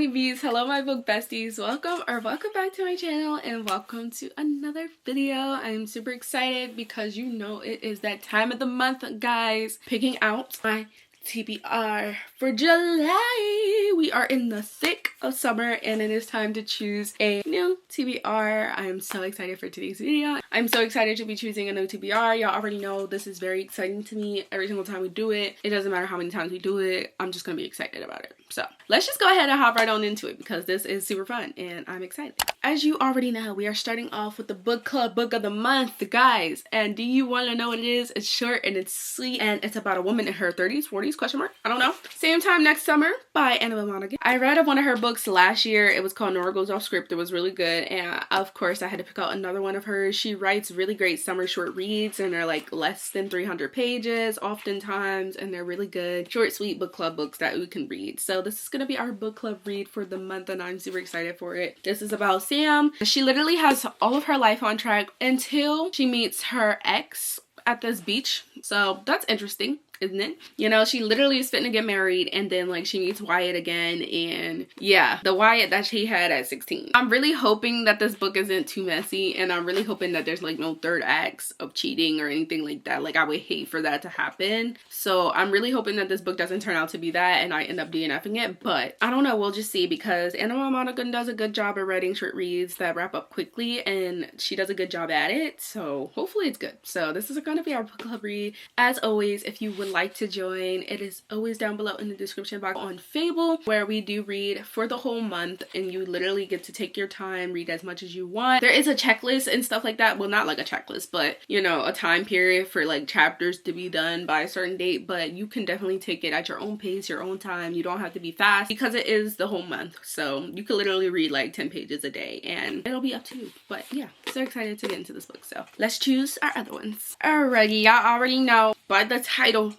honeybees, hello my book besties, welcome back to my channel and welcome to another video. I'm super excited because you know it is that time of the month, guys, picking out my TBR for July. We are in the thick of summer and it is time to choose a new TBR. I'm so excited for today's video. I'm so excited to be choosing a new TBR. Y'all already know this is very exciting to me. Every single time we do it, it doesn't matter how many times we do it, I'm just gonna be excited about it. So let's just go ahead and hop right on into it because this is super fun and I'm excited. As you already know, we are starting off with the book club book of the month, guys. And do you want to know what it is? It's short and it's sweet and it's about a woman in her 30s, 40s, question mark, I don't know. Same Time Next Summer by Annabel Monaghan. I read one of her books last year. It was called Nora Goes Off Script. It was really good. And of course I had to pick out another one of hers. She writes really great summer short reads and they're like less than 300 pages oftentimes. And they're really good, short, sweet book club books that we can read. So this is going to be our book club read for the month and I'm super excited for it. This is about Sam. She literally has all of her life on track until she meets her ex at this beach. So that's interesting, isn't it? You know, she literally is fitting to get married and then like she meets Wyatt again, and yeah, the Wyatt that she had at 16. I'm really hoping that this book isn't too messy and I'm really hoping that there's like no third acts of cheating or anything like that. Like I would hate for that to happen. So I'm really hoping that this book doesn't turn out to be that and I end up DNFing it, but I don't know, we'll just see, because Annabel Monaghan does a good job at writing short reads that wrap up quickly and she does a good job at it, so hopefully it's good. So this is going to be our book club read. As always, if you would like to join, it is always down below in the description box on Fable, where we do read for the whole month and you literally get to take your time, read as much as you want. There is a checklist and stuff like that. Well, not like a checklist, but you know, a time period for like chapters to be done by a certain date, but you can definitely take it at your own pace, your own time. You don't have to be fast because it is the whole month. So you can literally read like 10 pages a day and it'll be up to you. But yeah, so excited to get into this book. So let's choose our other ones. Alrighty, y'all already know by the title,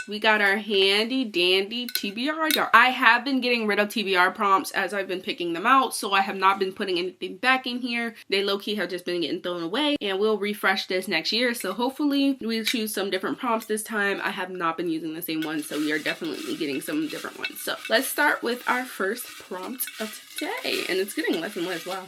we got our handy dandy TBR. I have been getting rid of TBR prompts as I've been picking them out, so I have not been putting anything back in here. They low-key have just been getting thrown away, and we'll refresh this next year, so hopefully we'll choose some different prompts this time. I have not been using the same ones, so we are definitely getting some different ones. So let's start with our first prompt of today, and it's getting less and less. Wow.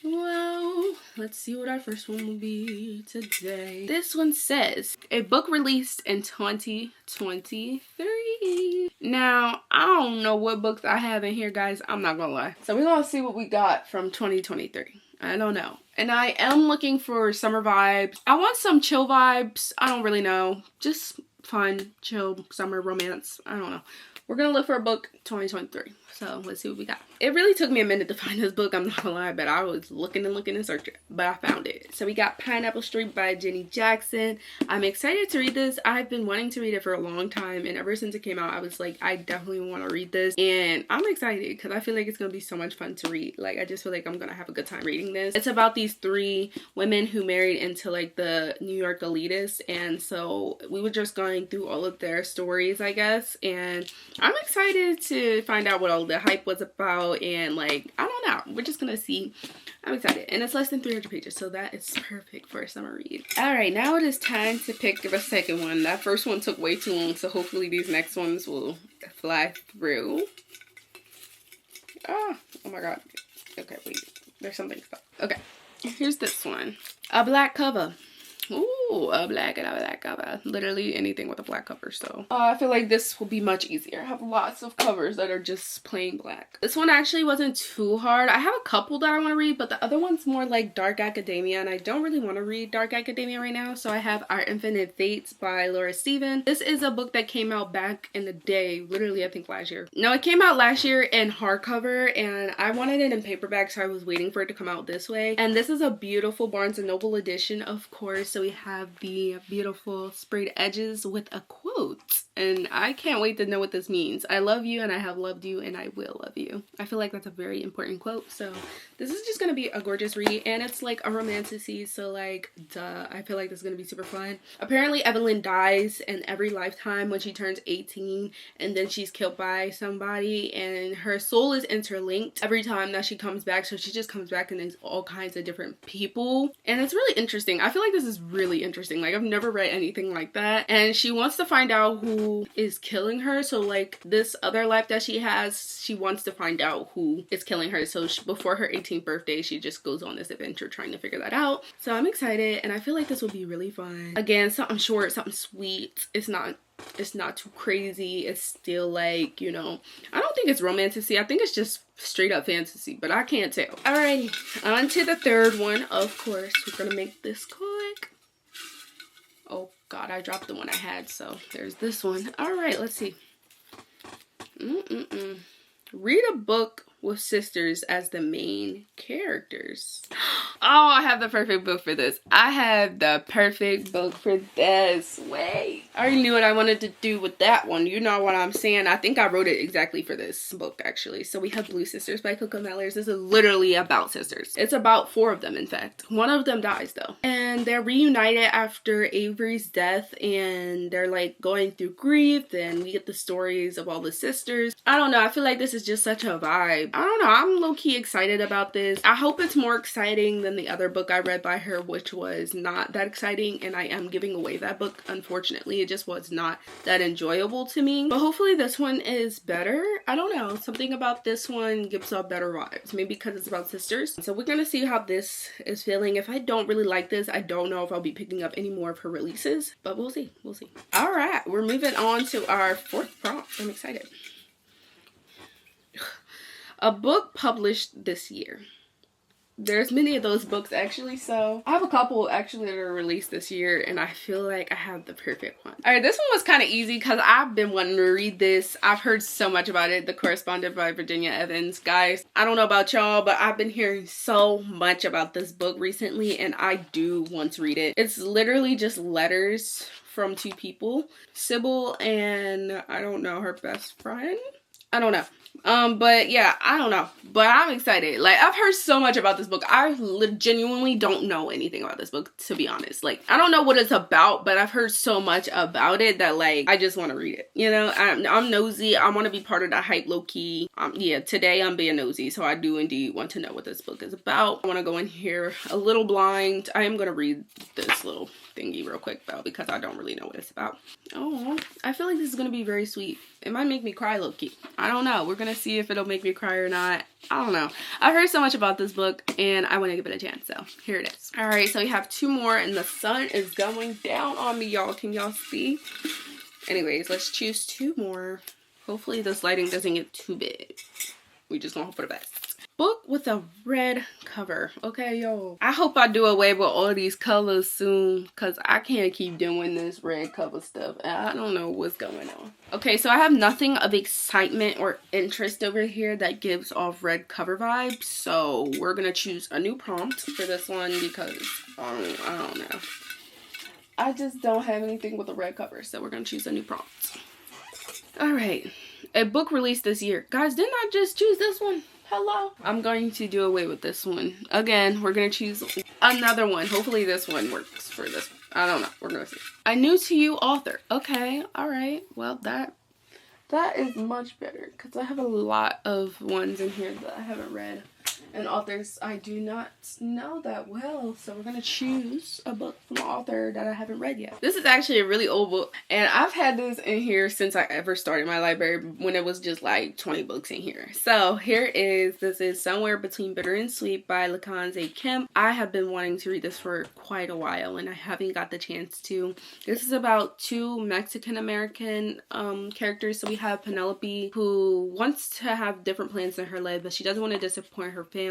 Well, let's see what our first one will be today. This one says, a book released in 2023. Now, I don't know what books I have in here, guys. I'm not gonna lie. So we're gonna see what we got from 2023. I don't know. And I am looking for summer vibes. I want some chill vibes. I don't really know. Just fun, chill, summer romance. I don't know. We're gonna look for a book 2023. So let's see what we got. It really took me a minute to find this book, I'm not gonna lie, but I was looking and searching, but I found it. So we got Pineapple Street by Jenny Jackson. I'm excited to read this. I've been wanting to read it for a long time, and ever since it came out, I was like, I definitely want to read this, and I'm excited because I feel like it's gonna be so much fun to read. Like, I just feel like I'm gonna have a good time reading this. It's about these three women who married into like the New York ~ɪṛҙs, and so we were just going through all of their stories, I guess, and I'm excited to find out what all the hype was about, and like, I don't know, we're just gonna see. I'm excited, and it's less than 300 pages, so that is perfect for a summer read. All right, now it is time to pick the second one. That first one took way too long, so hopefully these next ones will fly through. Oh my god. Okay, wait, there's something stuck. Okay, here's this one. A black cover. Ooh, a black cover. Literally anything with a black cover. So I feel like this will be much easier. I have lots of covers that are just plain black. This one actually wasn't too hard. I have a couple that I want to read, but the other one's more like dark academia, and I don't really want to read dark academia right now. So I have Our Infinite Fates by Laura Steven. This is a book that came out back in the day, literally I think last year. No, it came out last year in hardcover, and I wanted it in paperback, so I was waiting for it to come out this way. And this is a beautiful Barnes & Noble edition, of course. So we have the beautiful sprayed edges with a quote, and I can't wait to know what this means. I love you and I have loved you and I will love you. I feel like that's a very important quote. So this is just gonna be a gorgeous read, and it's like a romanticy, so like duh, I feel like this is gonna be super fun. Apparently Evelyn dies in every lifetime when she turns 18, and then she's killed by somebody, and her soul is interlinked every time that she comes back, so she just comes back and there's all kinds of different people, and it's really interesting. I feel like this is really interesting. Like, I've never read anything like that, and she wants to find out who who is killing her. So like this other life that she has, she wants to find out who is killing her. So before her 18th birthday, she just goes on this adventure trying to figure that out. So I'm excited, and I feel like this will be really fun. Again, something short, something sweet. It's not too crazy. It's still like, you know, I don't think it's romantasy. I think it's just straight up fantasy, but I can't tell. Alrighty, on to the third one. Of course, we're gonna make this quick. Oh god, I dropped the one I had, so there's this one. Alright, let's see. Read a book with sisters as the main characters. Oh, I have the perfect book for this. I have the perfect book for this. Wait. I already knew what I wanted to do with that one. You know what I'm saying? I think I wrote it exactly for this book, actually. So we have Blue Sisters by Coco Mellors. This is literally about sisters. It's about 4 of them, in fact. One of them dies, though. And they're reunited after Avery's death, and they're like going through grief, and we get the stories of all the sisters. I don't know. I feel like this is just such a vibe. I don't know. I'm low-key excited about this. I hope it's more exciting than the other book I read by her, which was not that exciting, and I am giving away that book. Unfortunately, it just was not that enjoyable to me. But hopefully this one is better. I don't know. Something about this one gives off better vibes. Maybe because it's about sisters. So we're gonna see how this is feeling. If I don't really like this, I don't know if I'll be picking up any more of her releases. But we'll see. We'll see. All right. We're moving on to our 4th prompt. I'm excited. A book published this year. There's many of those books actually, so I have a couple actually that are released this year, and I feel like I have the perfect one. All right, this one was kind of easy because I've been wanting to read this. I've heard so much about it. The Correspondent by Virginia Evans. Guys, I don't know about y'all, but I've been hearing so much about this book recently, and I do want to read it. It's literally just letters from 2 people, Sybil and I don't know, her best friend. I don't know. But yeah, I don't know, but I'm excited. Like, I've heard so much about this book. I genuinely don't know anything about this book, to be honest. Like, I don't know what it's about, but I've heard so much about it that, like, I just want to read it. You know, I'm nosy. I want to be part of that hype, low-key. Yeah, today I'm being nosy, so I do indeed want to know what this book is about. I want to go in here a little blind. I am going to read this little thingy real quick, though, because I don't really know what it's about. Oh, I feel like this is going to be very sweet. It might make me cry low-key. I don't know. We're gonna see if it'll make me cry or not. I don't know. I've heard so much about this book, and I want to give it a chance, so here it is. All right, so we have 2 more, and the sun is going down on me, y'all. Can y'all see? Anyways, let's choose 2 more. Hopefully this lighting doesn't get too big. We just gonna hope for the best. Book with a red cover. Okay, yo. I hope I do away with all these colors soon, because I can't keep doing this red cover stuff. I don't know what's going on. Okay, so I have nothing of excitement or interest over here that gives off red cover vibes. So we're going to choose a new prompt for this one because I don't know. I just don't have anything with a red cover. So we're going to choose a new prompt. All right. A book released this year. Guys, didn't I just choose this one? Hello. I'm going to do away with this one. Again, we're going to choose another one. Hopefully this one works for this one. I don't know. We're going to see. A new to you author. Okay. All right. Well, that is much better because I have a lot of ones in here that I haven't read. And authors I do not know that well. So we're going to choose a book from an author that I haven't read yet. This is actually a really old book. And I've had this in here since I ever started my library, when it was just like 20 books in here. So here is, this is Somewhere Between Bitter and Sweet by Laekan Kemp. I have been wanting to read this for quite a while, and I haven't got the chance to. This is about 2 Mexican-American characters. So we have Penelope, who wants to have different plans in her life, but she doesn't want to disappoint her family.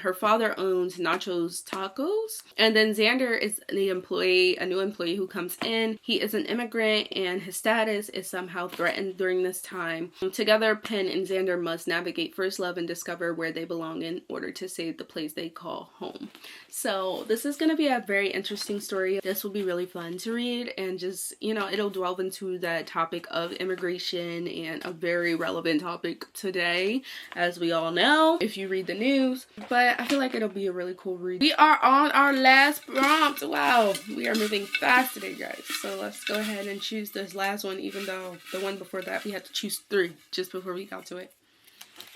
Her father owns Nacho's Tacos. And then Xander is a new employee who comes in. He is an immigrant, and his status is somehow threatened during this time. Together, Penn and Xander must navigate first love and discover where they belong in order to save the place they call home. So this is going to be a very interesting story. This will be really fun to read, and just, you know, it'll delve into that topic of immigration, and a very relevant topic today, as we all know, if you read the news. But I feel like it'll be a really cool read. We are on our last prompt. Wow, we are moving fast today, guys. So let's go ahead and choose this last one, even though the one before that we had to choose 3 just before we got to it.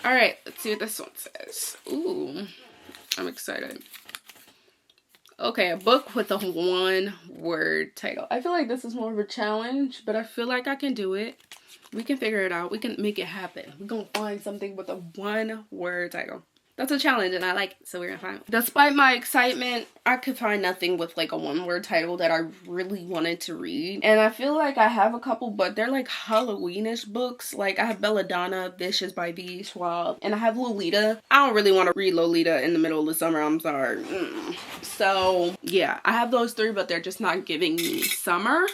All right, let's see what this one says. Ooh, I'm excited. Okay, a book with a one-word title. I feel like this is more of a challenge, but I feel like I can do it. We can figure it out. We can make it happen. We're gonna find something with a one-word title. That's a challenge and I like it, so we're gonna find it. Despite my excitement, I could find nothing with like a one-word title that I really wanted to read. And I feel like I have a couple, but they're like Halloweenish books. Like I have Belladonna, Vicious by V. Schwab, and I have Lolita. I don't really want to read Lolita in the middle of the summer, I'm sorry. So yeah, I have those three, but they're just not giving me summer.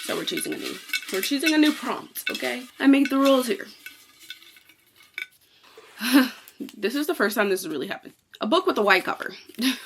So we're choosing a new prompt, okay? I make the rules here. This is the first time this has really happened. A book with a white cover.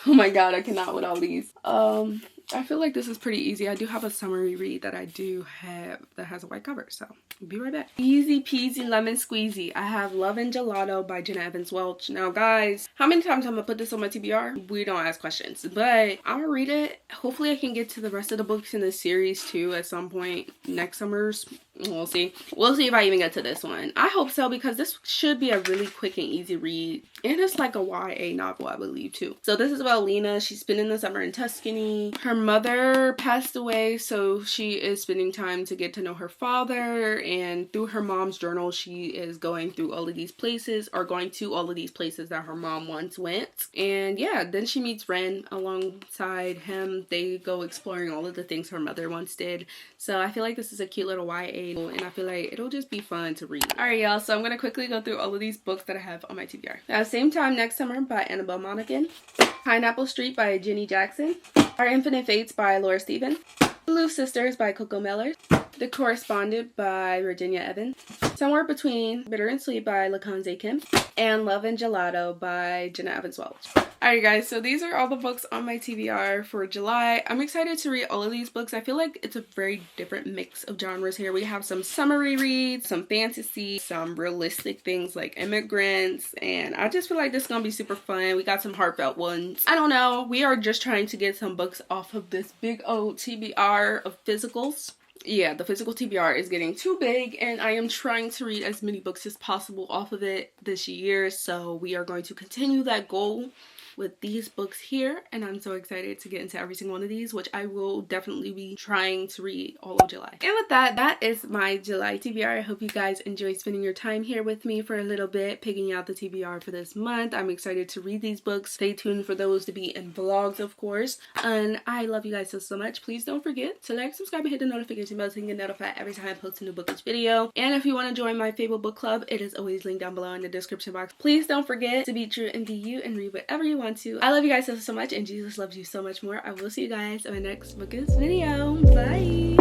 Oh my god, I cannot with all these. I feel like this is pretty easy. I do have a summary read that I do have that has a white cover, so I'll be right back. Easy peasy lemon squeezy. I have Love and Gelato by Jenna Welch. Now guys, how many times I'm gonna put this on my TBR? We don't ask questions, but I'm gonna read it. Hopefully I can get to the rest of the books in this series too at some point next summer's. We'll see. We'll see if I even get to this one. I hope so, because this should be a really quick and easy read. And it's like a YA novel, I believe, too. So this is about Lena. She's spending the summer in Tuscany. Her mother passed away, so she is spending time to get to know her father. And through her mom's journal, she is going through all of these places, or going to all of these places that her mom once went. And yeah, then she meets Ren alongside him. They go exploring all of the things her mother once did. So I feel like this is a cute little YA, and I feel like it'll just be fun to read. Alright y'all, so I'm gonna quickly go through all of these books that I have on my TBR. Now, Same Time Next Summer by Annabel Monaghan, Pineapple Street by Jenny Jackson, Our Infinite Fates by Laura Stephen, Blue Sisters by Coco Mellors, The Correspondent by Virginia Evans, Somewhere Between Bitter and Sweet by Kemp, and Love and Gelato by Jenna Welch. Alright guys, so these are all the books on my TBR for July. I'm excited to read all of these books. I feel like it's a very different mix of genres here. We have some summary reads, some fantasy, some realistic things like immigrants, and I just feel like this is gonna be super fun. We got some heartfelt ones. I don't know, we are just trying to get some books off of this big old TBR of physicals. Yeah, the physical TBR is getting too big, and I am trying to read as many books as possible off of it this year, so we are going to continue that goal with these books here, and I'm so excited to get into every single one of these, which I will definitely be trying to read all of July. And with that, that is my July TBR. I hope you guys enjoy spending your time here with me for a little bit, picking out the TBR for this month. I'm excited to read these books. Stay tuned for those to be in vlogs, of course, and I love you guys so much. Please don't forget to like, subscribe, and hit the notification bell so you can get notified every time I post a new bookish video. And if you want to join my favorite book club, it is always linked down below in the description box. Please don't forget to be true and be you, and read whatever you want to. I love you guys so much, and Jesus loves you so much more. I will see you guys in my next bookish video. Bye.